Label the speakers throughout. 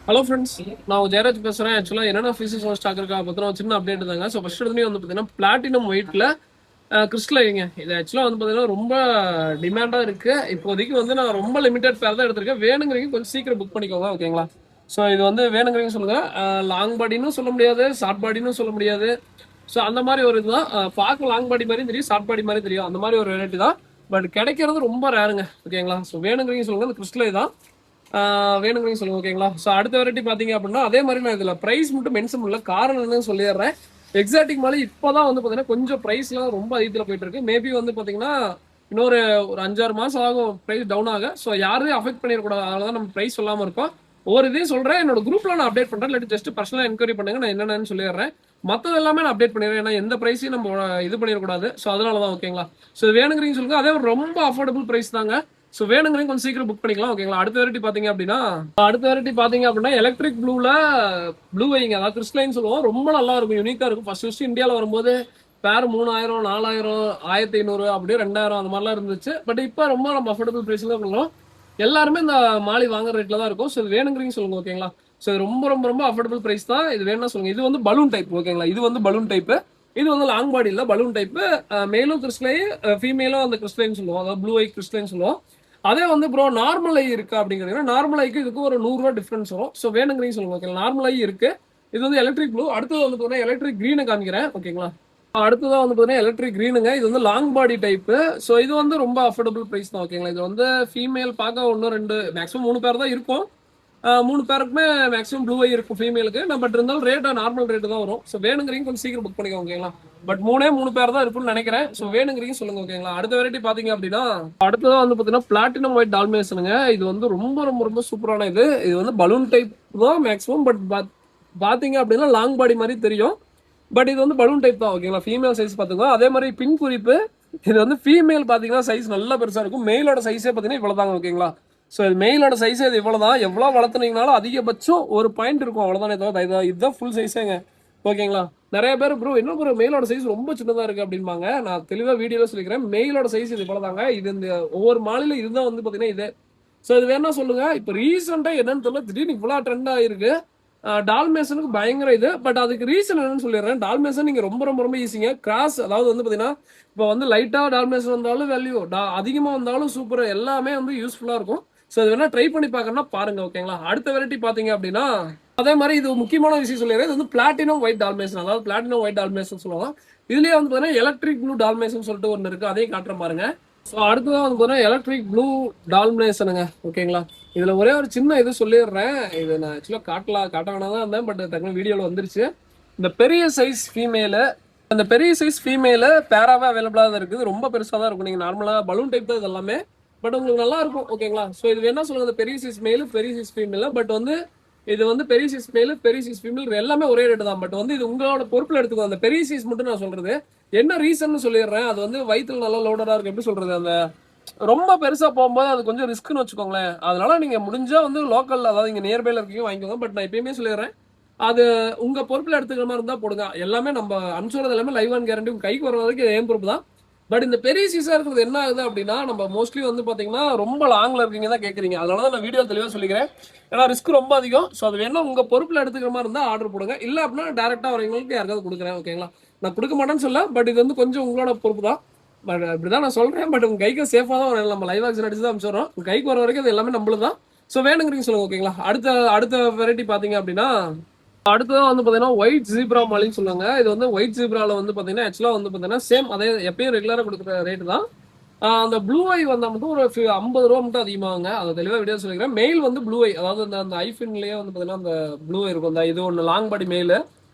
Speaker 1: Hello friends, நான் ஜெயராஜ் பேசுறேன். ஆக்சுவலா என்னென்ன ஃபீச்சர்ஸ் ஸ்டாக் இருக்கா பத்தின ஒரு சின்ன அப்டேட் தாங்க. ஸோ ஃபர்ஸ்ட் எடுத்துனே வந்து பார்த்தீங்கன்னா பிளாட்டினம் ஒயிட்ல கிறிஸ்டலைங்க. இது ஆக்சுவலா வந்து பார்த்தீங்கன்னா ரொம்ப டிமாண்டா இருக்கு. இப்போதைக்கு வந்து நான் ரொம்ப லிமிடெட் பேர் தான் எடுத்திருக்கேன். வேணுங்கிறீங்க கொஞ்சம் சீக்கிரம் புக் பண்ணிக்கோங்க, ஓகேங்களா? ஸோ இது வந்து வேணுங்கிறீங்க சொல்லுங்க. லாங் பாடின்னு சொல்ல முடியாது, ஷார்ட் பாடின்னு சொல்ல முடியாது. ஸோ அந்த மாதிரி ஒரு இதுதான். பார்க்க லாங் பாடி மாதிரி தெரியும், ஷார்ட் பாடி மாதிரி தெரியும். அந்த மாதிரி ஒரு வெரைட்டி தான். பட் கிடைக்கிறது ரொம்ப ரேருங்க, ஓகேங்களா? ஸோ வேணுங்கிறீங்க சொல்லுங்க. இந்த கிறிஸ்டலை தான் வேணுங்கிறீங்க சொல்லுங்க, ஓகேங்களா? ஸோ அடுத்த வெரைட்டி பார்த்தீங்க அப்படின்னா அதே மாதிரி நான் இதில் ப்ரைஸ் மட்டும் மென்ஷன் பண்ணல, காரணம் என்னன்னு சொல்லிடுறேன். எக்ஸாட்டிக் மேலே இப்போதான் வந்து பார்த்தீங்கன்னா கொஞ்சம் ப்ரைஸ்லாம் ரொம்ப அதிகத்தில் போயிட்டு இருக்கு. மேபி வந்து பார்த்தீங்கன்னா இன்னொரு ஒரு 5-6 மாதம் ஆகும் ப்ரைஸ் டவுன் ஆக. ஸோ யாரையும் அஃபெக்ட் பண்ணிடக்கூடாது, அதனால தான் நம்ம ப்ரைஸ் சொல்லாமல் இருக்கோம். ஒரு இதையும் சொல்கிறேன், என்னோட குரூப்பில் நான் அப்டேட் பண்ணுறேன். இல்லாட்டி ஜஸ்ட் பர்சனலாக என்கொயரி பண்ணுங்க, நான் என்னென்னு சொல்லிடுறேன். மற்றது எல்லாமே நான் அப்டேட் பண்ணிடுறேன், ஏன்னா எந்த ப்ரைஸையும் நம்ம இது பண்ணிடக்கூடாது. ஸோ அதனால தான், ஓகேங்களா? ஸோ வேணுங்கிறீங்க சொல்லுங்க. அதே ரொம்ப அஃபோர்டபுள் ப்ரைஸ் தாங்க. ஸோ வேணுங்கிறீங்க கொஞ்சம் சீக்கிரம் புக் பண்ணிக்கலாம், ஓகேங்களா? அடுத்த வெரைட்டி பாத்தீங்க அப்படின்னா எலக்ட்ரிக் ப்ளூல ப்ளூ வைங்க, அதாவது கிறிஸ்டலைன் சொல்லுவோம். ரொம்ப நல்லா இருக்கும், யூனிக்கா இருக்கும். ஃபர்ஸ்ட் இந்தியாவில் வரும்போது பேர் 3000, 4000, 1500 அப்படியே 2000 அந்த மாதிரிலாம் இருந்துச்சு. பட் இப்போ ரொம்ப நம்ம அஃபோர்டபுள் பிரைஸ்ல தான் பண்ணுவோம். எல்லாருமே இந்த மாலி வாங்குற ரேட்ல தான் இருக்கும். ஸோ இது வேணுங்கிறீங்க சொல்லுங்க, ஓகேங்களா? ஸோ இது ரொம்ப ரொம்ப ரொம்ப அஃபோர்டபுள் பிரைஸ் தான். இது வேணும்னா சொல்லுங்க. இது வந்து பலூன் டைப், ஓகேங்களா? இது வந்து பலூன் டைப். இது வந்து லாங் பாடி இல்ல, பலூன் டைப். மேலும் கிறிஸ்டலை, ஃபீமேலும் அந்த கிறிஸ்டலைன் சொல்லுவோம், அதாவது ப்ளூ ஐ கிறிஸ்டலைன் சொல்லுவோம். அதே வந்து ப்ரோ நார்மல் ஐ இருக்கா அப்படிங்கிறது, நார்மல் ஐக்கு இதுக்கு ஒரு 100 ரூபா டிஃபரன்ஸ் வரும். ஸோ வேணுங்கிறீங்க சொல்லுங்க, ஓகே? நார்மல் ஐ இருக்கு. இது வந்து எலக்ட்ரிக் ப்ளூ. அடுத்தது வந்து பார்த்தீங்கன்னா எலக்ட்ரிக் க்ரீனை காமிக்கிறேன், ஓகேங்களா? அடுத்ததான் வந்து பார்த்தீங்கன்னா எலக்ட்ரிக் க்ரீனுங்க. இது வந்து லாங் பாடி டைப்பு. ஸோ இது வந்து ரொம்ப அஃபோர்டபுள் ப்ரைஸ் தான், ஓகேங்களா? இது வந்து ஃபீமேல் பார்க்க 1-2 மேக்ஸிமம் 3 பேர் தான் இருக்கும். 3 பேருக்குமே மேக்ஸிமம் ப்ளூ ஐ இருக்கும் ஃபீமேலுக்கு. பட் இருந்தாலும் ரேட் நார்மல் ரேட்டு தான் வரும். ஸோ வேணுங்கிறீங்க கொஞ்சம் சீக்கிரம் புக் பண்ணிக்கோங்க, ஓகேங்களா? பட் 3 பேர் தான் இருக்கும்னு நினைக்கிறேன். ஸோ வேணுங்கிறீங்க சொல்லுங்க, ஓகேங்களா? அடுத்த வெரைட்டி பாத்தீங்க அப்படின்னா அடுத்ததான் வந்து பாத்தீங்கன்னா பிளாட்டினம் ஒயிட் டால்மேஷனுங்க. இது வந்து ரொம்ப ரொம்ப ரொம்ப சூப்பரான இது. இது வந்து பலூன் டைப் தான் மேக்ஸிமம். பட் பாத்தீங்க அப்படின்னா லாங் பாடி மாதிரி தெரியும். பட் இது வந்து பலூன் டைப் தான், ஓகேங்களா? ஃபீமேல் சைஸ் பாத்துக்கோ. அதே மாதிரி பின் குறிப்பு, இது வந்து ஃபீமேல் பாத்தீங்கன்னா சைஸ் நல்லா பெருசா இருக்கும். மெயிலோட சைஸே பாத்தீங்கன்னா இவ்வளவுதாங்க, ஓகேங்களா? ஸோ இது மெயிலோட சைஸ் இது இவ்வளவுதான். எவ்வளோ வளர்த்துனீங்கனாலும் அதிகபட்சம் ஒரு பாயிண்ட் இருக்கும், அவ்வளோதானே தவிர இதுதான் ஃபுல் சைஸேங்க, ஓகேங்களா? நிறைய பேர் ப்ரோ என்ன ப்ரோ மெயிலோட சைஸ் ரொம்ப சின்னதாக இருக்கு அப்படிம்பாங்க. நான் தெளிவாக வீடியோவில் சொல்லிக்கிறேன், மெயிலோட சைஸ் இது இவ்வளோதாங்க. இது இந்த ஒவ்வொரு மாலையில இதுதான் வந்து பார்த்தீங்கன்னா இது. ஸோ இது வேணா சொல்லுங்க. இப்போ ரீசெண்டாக என்னன்னு தெரியல, திடீர்னு இவ்வளோ ட்ரெண்ட் ஆயிருக்கு. டால்மேஷனுக்கு பயங்கர இது. பட் அதுக்கு ரீசன் என்னன்னு சொல்லிடுறேன். டால்மேஷன் நீங்க ரொம்ப ரொம்ப ரொம்ப ஈஸிங்க. கிராஸ், அதாவது வந்து பார்த்தீங்கன்னா இப்போ வந்து லைட்டாக டால்மேஷன் வந்தாலும் வேல்யூ, அதிகமாக வந்தாலும் சூப்பர், எல்லாமே வந்து யூஸ்ஃபுல்லாக இருக்கும். ஸோ இது வேணா ட்ரை பண்ணி பார்க்கணும்னா பாருங்க, ஓகேங்களா? அடுத்த வெரைட்டி பார்த்தீங்க அப்படின்னா அதே மாதிரி இது முக்கியமான விஷயம் சொல்லிடுறேன். இது வந்து பிளாட்டினம் ஒயிட் டால்மேஷன், அதாவது பிளாட்டினம் ஒயிட் டால்மேஷன் சொல்லுவாங்க. இதுலயே வந்து பார்த்தீங்கன்னா எலக்ட்ரிக் ப்ளூ டால்மேஷன் சொல்லிட்டு ஒன்று இருக்கு, அதையும் காட்டுற பாருங்க. ஸோ அடுத்ததான் வந்து பார்த்தீங்கன்னா எலக்ட்ரிக் ப்ளூ டால்மேஷனுங்க, ஓகேங்களா? இதுல ஒரே ஒரு சின்ன இது சொல்லிடுறேன். இது நான் ஆக்சுவலாக காட்ட வேணாம் தான் இருந்தேன், பட் டக்குனு வீடியோவில் வந்துருச்சு. இந்த பெரிய சைஸ் ஃபீமேலு, அந்த பெரிய சைஸ் ஃபீமேலு பேராவே அவைலபிளாக தான் இருக்குது. ரொம்ப பெருசாக தான் இருக்கும். நீங்கள் நார்மலாக பலூன் டைப் தான் இது எல்லாமே. பட் உங்களுக்கு நல்லா இருக்கும், ஓகேங்களா? ஸோ இது வேணா சொல்லுங்க, பெரிய சைஸ் மேலு பெரிய சைஸ் ஃபீமேல். பட் வந்து இது வந்து பெரிய சைஸ் மேலு பெரிய சைஸ் ஃபீமேல் எல்லாமே ஒரே ரேட்டு தான். பட் வந்து இது உங்களோட பொறுப்பில் எடுத்துக்கோ. அந்த பெரிய சைஸ் மட்டும் நான் சொல்றது என்ன ரீசன் சொல்லிடுறேன். அது வந்து வயிற்றுல நல்லா லோடடா இருக்கு. எப்படி சொல்றது, அந்த ரொம்ப பெருசா போகும்போது அது கொஞ்சம் ரிஸ்க்னு வச்சுக்கோங்களேன். அதனால நீங்க முடிஞ்சா வந்து லோக்கல்ல, அதாவது இங்க நியர்பைல இருக்கீங்க வாங்கிக்கோங்க. பட் நான் எப்பயுமே சொல்லிடுறேன், அது உங்க பொறுப்புல எடுத்துக்கிற மாதிரி இருந்தா போடுங்க. எல்லாமே நம்ம அனுப்பிச்சுறது எல்லாமே லைவ் அண்ட் கேரண்டி, உங்க கைக்கு வர வரைக்கும் ஏன் பொறுப்பு தான். பட் இந்த பெரிய சீஸா இருக்கிறது என்ன ஆகுது அப்படின்னா, நம்ம மோஸ்ட்லி வந்து பாத்தீங்கன்னா ரொம்ப லாங்ல இருக்கீங்க தான் கேட்குறீங்க. அதனாலதான் நான் வீடியோ தெளிவாக சொல்லிக்கிறேன், ஏன்னா ரிஸ்க் ரொம்ப அதிகம். ஸோ அது வேணா உங்க பொறுப்புல எடுத்துக்கிற மாதிரி இருந்தா ஆர்டர் போடுங்க. இல்ல அப்படின்னா டேரக்டா வரவங்களுக்கு யாருக்காவது கொடுக்குறேன், ஓகேங்களா? நான் கொடுக்க மாட்டேன்னு சொல்ல, பட் இது வந்து கொஞ்சம் உங்களோட பொறுப்பு தான். பட் அப்படிதான் நான் சொல்றேன். பட் உங்க கைக்கு சேஃபா தான் வரும். நம்ம லைவ் ஆக்ஷன் அடிச்சு தான் அனுப்பிச்சுறோம். உங்க கைக்கு வர வரைக்கும் அது எல்லாமே நம்மளும் தான். ஸோ வேணுங்கிறீங்க சொல்லுங்க, ஓகேங்களா? அடுத்த அடுத்த வெரைட்டி பாத்தீங்க அப்படின்னா அடுத்ததான் வந்து பாத்தீங்கன்னா ஒயிட் ஜீப்ரா மாலின்னு சொல்லுவாங்க. இது வந்து ஒயிட் ஜீப்ரால வந்து பாத்தீங்கன்னா ஆக்சுவலா வந்து பாத்தீங்கன்னா சேம் அதே எப்பயும் ரெகுலரா கொடுக்குற ரேட்டு தான். அந்த ப்ளூ ஐ வந்தா மட்டும் ஒரு 50 ரூபா மட்டும் அதிகமாகுங்க. அதை தெளிவா வீடியோ சொல்லிக்கிறேன். மெயில் வந்து ப்ளூ ஐ, அதாவது அந்த ஐஃபின்லயே வந்து பாத்தீங்கன்னா அந்த ப்ளூ ஐ இருக்கும். இது ஒன்று லாங் பாடி மெயில்,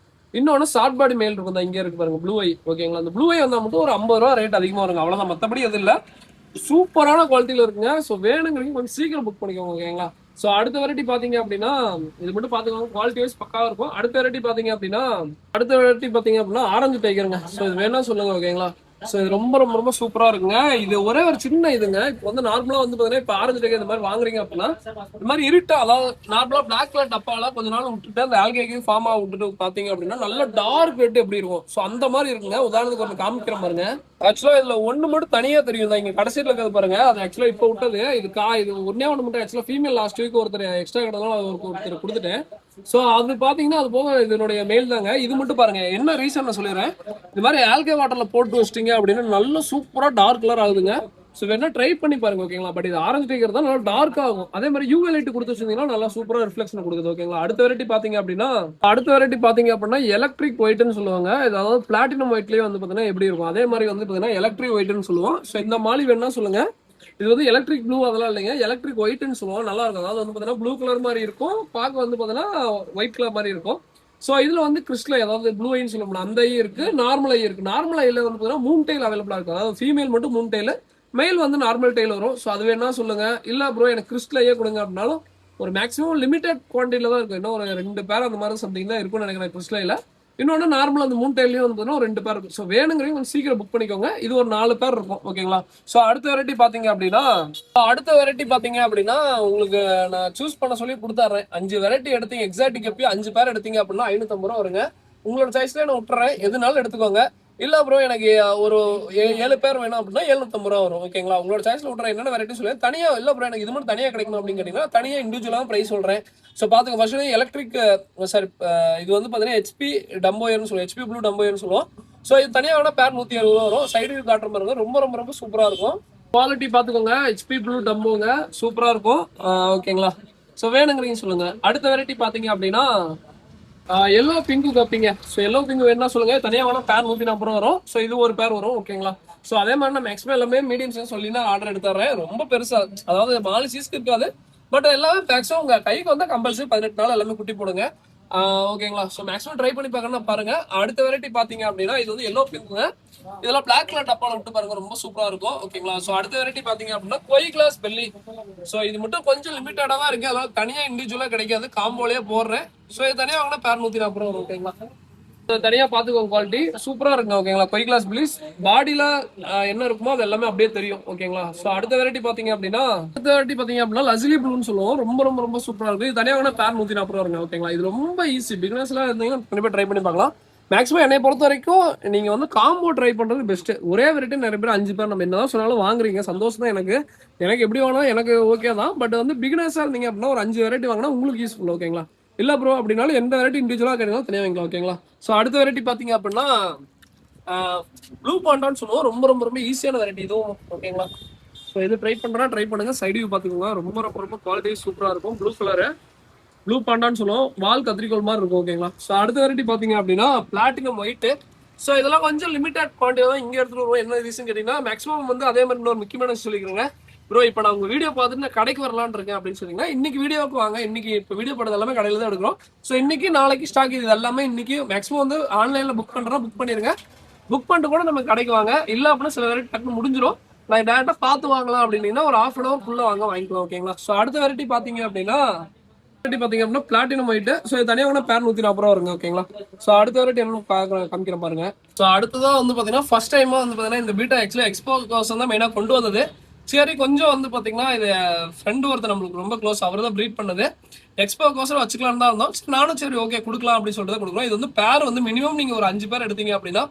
Speaker 1: இன்னொன்னு ஷார்ட் பாடி மெயில் இருக்கும். இங்க இருக்கு பாருங்க ப்ளூ ஐ, ஓகேங்களா? அந்த ப்ளூ ஐ வந்தா மட்டும் ஒரு 50 ரூபா ரேட் அதிகமா வருங்க, அவ்வளவுதான். மத்தபடி எது இல்ல. சூப்பரான குவாலிட்டியில இருக்குங்க. ஸோ வேணுங்கிறீங்க கொஞ்சம் சீக்கிரம் புக் பண்ணிக்கோங்க, ஓகேங்களா? ஸோ அடுத்த வெரைட்டி பாத்தீங்க அப்படின்னா இது மட்டும் பாத்துக்கோங்க, குவாலிட்டி வைஸ் பக்காவா இருக்கும். அடுத்த வெரைட்டி பாத்தீங்க அப்படின்னா ஆரஞ்சு டைகருங்க. ஸோ இது வேணா சொல்லுங்க, ஓகேங்களா? ஸோ இது ரொம்ப ரொம்ப ரொம்ப சூப்பரா இருக்குங்க. இது ஒரே ஒரு சின்ன இதுங்க. இப்போ வந்து நார்மலா வந்து பாத்தீங்கன்னா இப்போ ஆரஞ்சு டேக் இந்த மாதிரி வாங்குறீங்க அப்படின்னா இந்த மாதிரி இருட்டா, அதாவது நார்மலா பிளாக் கலர் டப்பாலாம் கொஞ்ச நாள் விட்டுட்டு அந்த ஆல்கேக்கு ஃபார்ம் ஆக விட்டுட்டு பாத்தீங்க அப்படின்னா நல்ல டார்க் ரெட் எப்படி இருக்கும், ஸோ அந்த மாதிரி இருக்குங்க. உதாரணத்துக்கு ஒன்று காமிக்கிற பாருங்க. ஆக்சுவலா இதுல ஒண்ணு மட்டும் தனியா தெரியும் தான், இங்க கடைசியில் இருக்கிறது பாருங்க. அது ஆக்சுவலா இப்போ விட்டது. இது ஒன்னே ஒன்று மட்டும் ஆக்சுவலா ஃபீமேல் லாஸ்ட் வீக் ஒருத்தர் எக்ஸ்ட்ரா கிடந்தாலும் ஒருத்தர் கொடுத்துட்டேன். சோ அது பாத்தீங்கன்னா அது போக இதனுடைய மெயில் தாங்க. இது மட்டும் பாருங்க, என்ன ரீசன் நான் சொல்லிடுறேன். இந்த மாதிரி ஆல்கே வாட்டர்ல போட்டு வச்சிட்டீங்க அப்படின்னா நல்ல சூப்பரா டார்க் கலர் ஆகுதுங்க. ஸோ வேணா ட்ரை பண்ணி பாருங்க ஓகேங்களா. பட் இது ஆரஞ்சு டேக்கர் தான் நல்லா டார்க் ஆகும். அதே மாதிரி யூவி லைட் கொடுத்து வச்சிருந்தீங்கன்னா நல்லா சூப்பரா ரிஃப்ளெக்ஷன் கொடுக்குது ஓகேங்களா. அடுத்த வெரைட்டி பாத்தீங்க அப்படின்னா எலக்ட்ரிக் ஒயிட்னு சொல்லுவாங்க. அதாவது பிளாட்டினம் ஒயிட்லயே வந்து பாத்தீங்கன்னா எப்படி இருக்கும் அதே மாதிரி வந்து பாத்தீங்கன்னா எலக்ட்ரிக் ஒயிட்னு சொல்லுவோம். ஸோ இந்த மாதிரி வேணா சொல்லுங்க. இது வந்து எலக்ட்ரிக் ப்ளூ அதெல்லாம் இல்லைங்க, எலக்ட்ரிக் ஒயிட்னு சொல்லுவோம். நல்லா இருக்கும். அதாவது வந்து பாத்தீங்கன்னா ப்ளூ கலர் மாதிரி இருக்கும், பார்க்க வந்து பாத்தீங்கன்னா ஒயிட் கலர் மாதிரி இருக்கும். ஸோ இதுல வந்து கிறிஸ்டல், அதாவது ப்ளூ ஐன்னு சொல்ல முடியும், அந்த ஐ இருக்கு, நார்மல் ஐ இருக்கு. நார்மல் ஐல வந்து பாத்தீங்கன்னா மூணு டைல் அவைலபிளா இருக்கும். அதாவது ஃபீமேல் மட்டும் மூணு டைல், மேல் வந்து நார்மல் டைல் வரும். ஸோ அது வேணா சொல்லுங்க. இல்ல ப்ரோ எனக்கு கிறிஸ்டல் ஐயே கொடுங்க அப்படின்னாலும் ஒரு மேக்ஸிமம் லிமிடெட் குவான்டிட்டியில தான் இருக்கும். இன்னும் ஒரு 2 பேர் அந்த மாதிரி சம்திங் தான் இருக்கும்னு நினைக்கிறேன் கிறிஸ்டல் ஐல. இன்னொன்று நார்மல் அந்த மூணு டைல்லையும் வந்து ஒரு 2 பேர் இருக்கும். ஸோ வேணுங்கிறீங்க கொஞ்சம் சீக்கிரம் புக் பண்ணிக்கோங்க. இது ஒரு 4 பேர் இருக்கும் ஓகேங்களா. ஸோ அடுத்த வெரைட்டி பாத்தீங்க அப்படின்னா உங்களுக்கு நான் சூஸ் பண்ண சொல்லி கொடுத்துறேன். 5 வெரைட்டி எடுத்தீங்க, எக்ஸாக்ட் எப்பயும் 5 பேர் எடுத்தீங்க அப்படின்னா 550 ரூபா வருங்க. உங்களோட சாய்ஸ்ல நான் விட்டுறேன், எதுனாலும் எடுத்துக்கோங்க. இல்ல ப்ரோ எனக்கு ஒரு 7 பேர் வேணும் அப்படின்னா 750 ரூபா வரும் ஓகேங்களா. உங்களோட சாய்ஸ்ல விட்டுறேன். என்னென்ன வெரைட்டி சொல்லுவேன் தனியா. இல்ல ப்ரோ எனக்கு இது மட்டும் தனியா கிடைக்கணும் அப்படின்னு கேட்டீங்கன்னா தனியா இண்டிவிஜுவலா பிரைஸ் சொல்றேன். ஸோ பாத்துங்க. ஃபர்ஸ்ட் எலக்ட்ரிக், சாரி இது வந்து பாத்தீங்கன்னா ஹெச்பி டம்போயர்னு சொல்லுவோம், ஹெச்பி ப்ளூ டம்போயர்னு சொல்லுவோம். ஸோ இது தனியாக வேணா பேர் 160 ரூபா வரும். சைடு வியூ காட்டுற மாதிரி இருக்கும். ரொம்ப ரொம்ப ரொம்ப சூப்பரா இருக்கும். குவாலிட்டி பாத்துக்கோங்க. ஹெச்பி ப்ளூ டம்போங்க, சூப்பரா இருக்கும் ஓகேங்களா. ஸோ வேணுங்கிறீங்க சொல்லுங்க. அடுத்த வெரைட்டி பாத்தீங்க அப்படின்னா எல்லோ பிங்கு கப்பிங்க. ஸோ எல்லோ பிங்கு வேணும்னா சொல்லுங்க. தனியாக வேணா பேர் 140 ரூபா வரும். ஸோ இது ஒரு பேர் வரும் ஓகேங்களா. ஸோ அதே மாதிரி நான் மேக்ஸிமம் எல்லாமே மீடியம் சைஸ் சொல்லி நான் ஆர்டர் எடுத்துறேன். ரொம்ப பெருசா, அதாவது 4 சீஸ்க்கு இருக்காது, பட் எல்லாமே மேக்ஸிமம் உங்க கைக்கு வந்தா கம்பல்சரி 18 நாள் எல்லாமே குட்டி போடுங்க ஓகேங்களா. ஸோ மேக்ஸிமம் ட்ரை பண்ணி பார்க்கணும் பாருங்க. அடுத்த வெரைட்டி பாத்தீங்க அப்படின்னா இது வந்து எல்லோ பிங்க்குங்க. இதெல்லாம் பிளாக் கலர் டப்பால விட்டு பாருங்க, ரொம்ப சூப்பரா இருக்கும் ஓகேங்களா. ஸோ அடுத்த வெரைட்டி பாத்தீங்க அப்படின்னா கொய் கிளாஸ் பெல்லி. ஸோ இது மட்டும் கொஞ்சம் லிமிட்டடா தான் இருக்கு, அதாவது தனியா இண்டிவிஜுவலா கிடைக்காது, காம்போலயே போடுறேன். ஸோ இது தனியா வாங்கினா பேர் 140 ரூபா ஓகேங்களா. தனியா பாத்துக்கோங்க, குவாலிட்டி சூப்பரா இருக்குங்க ஓகேங்களா. கொய் கிளாஸ் பிளீஸ் பாடியில என்ன இருக்குமோ அது எல்லாமே அப்படியே தெரியும் ஓகேங்களா. சோ அடுத்த வெரைட்டி பாத்தீங்க அப்படின்னா லசிலி ப்ளூன்னு சொல்லுவோம். ரொம்ப ரொம்ப ரொம்ப சூப்பரா இருக்கு. இது தனியா வேணா பேர் 140 ரூபா வருங்க ஓகேங்களா. இது ரொம்ப ஈஸி, பிகினர்ஸ் எல்லாம் இருந்தீங்கன்னா கண்டிப்பா ட்ரை பண்ணி பார்க்கலாம். மேக்ஸிமம் என்னை பொறுத்த வரைக்கும் நீங்க வந்து காம்போ ட்ரை பண்றது பெஸ்ட். ஒரே வெரைட்டி நிறைய பேர் 5 பேர் நம்ம என்னதான் சொன்னாலும் வாங்குறீங்க, சந்தோஷம் தான். எனக்கு எப்படி வேணும் எனக்கு ஓகே தான். பட் வந்து பிகினர்ஸா இருந்தீங்க அப்படின்னா ஒரு 5 வெரைட்டி வாங்கினா உங்களுக்கு யூஸ்ஃபுல் ஓகேங்களா. இல்ல ப்ரோ அப்படின்னாலும் எந்த வெரைட்டி இண்டிவிஜுவலா கிடைக்கும் தனியாக வாங்கிக்கலாம் ஓகேங்களா. ஸோ அடுத்த வெரைட்டி பாத்தீங்க அப்படின்னா ப்ளூ பாண்டான்னு சொல்லுவோம். ரொம்ப ரொம்ப ரொம்ப ஈஸியான வெரைட்டி இதுவும் ஓகேங்களா. ஸோ இது ட்ரை பண்ணுங்க. சைடு வியூ பாத்துக்கோங்க, ரொம்ப ரொம்ப ரொம்ப குவாலிட்டி சூப்பரா இருக்கும். ப்ளூ கலரு ப்ளூ பாண்டான்னு சொல்லுவோம். வால் கத்திரிக்கோள் மாதிரி இருக்கும் ஓகேங்களா. ஸோ அடுத்த வெரைட்டி பாத்தீங்க அப்படின்னா பிளாட்டினம் ஒயிட். ஸோ இதெல்லாம் கொஞ்சம் லிமிடெட் குவான்டிட்டி தான் இங்க எடுத்துட்டு வருவோம். என்ன ரீசன் கேட்டீங்கன்னா மேக்ஸிமம் வந்து அதே மாதிரி இன்னொரு முக்கியமான சொல்லிக்கிறேங்க ப்ரோ. இப்போ நான் உங்க வீடியோ பார்த்துட்டு நான் கடைக்கு வரலான்னு இருக்கேன் அப்படின்னு சொன்னீங்கன்னா இன்னைக்கு வீடியோக்கு வாங்க. இன்னைக்கு இப்போ வீடியோ படத்தை எல்லாமே கடையில தான் எடுக்கிறோம். ஸோ இன்னைக்கு நாளைக்கு ஸ்டாக் இது எல்லாமே இன்னைக்கு மேக்ஸிமம் வந்து ஆன்லைன்ல புக் பண்றோம். புக் பண்ணிருங்க. புக் பண்ணிட்டு கூட நம்ம கடைக்கு வாங்க. இல்ல அப்படின்னா சில வெரைட்டி டக்குனு முடிஞ்சிடும். நான் டேரக்டா பார்த்து வாங்கலாம் அப்படின்னா ஒரு ½ hour ஃபுல்லா வாங்கிக்கலாம் ஓகேங்களா. ஸோ அடுத்த வெரைட்டி பாத்தீங்க அப்படின்னா பிளாட்டினம் ஒயிட். ஸோ இது தனியாக வேணா பேர் 140 ரூபா வருங்க ஓகேங்களா. ஸோ அடுத்த வெரைட்டி என்ன காமிக்கிறேன் பாருங்க. ஸோ அடுத்ததான் வந்து பாத்தீங்கன்னா ஃபர்ஸ்ட் டைமா வந்து பாத்தீங்கன்னா இந்த பீட்டா ஆக்சுவலி எக்ஸ்போ கோசம் தான் மெயினா கொண்டு வந்தது. சரி கொஞ்சம் வந்து பாத்தீங்கன்னா இது ஃப்ரெண்டு ஒருத்தர் நம்மளுக்கு ரொம்ப க்ளோஸ், அவர் தான் ப்ரீட் பண்ணது. எக்ஸ்போ கோசம் வச்சுக்கலாம் தான் இருந்தோம். நானும் சரி ஓகே கொடுக்கலாம் அப்படின்னு சொல்லிட்டு கொடுக்குறோம். இது வந்து பேர் வந்து மினிமம் நீங்க ஒரு 5 பேர் எடுத்தீங்க அப்படின்னா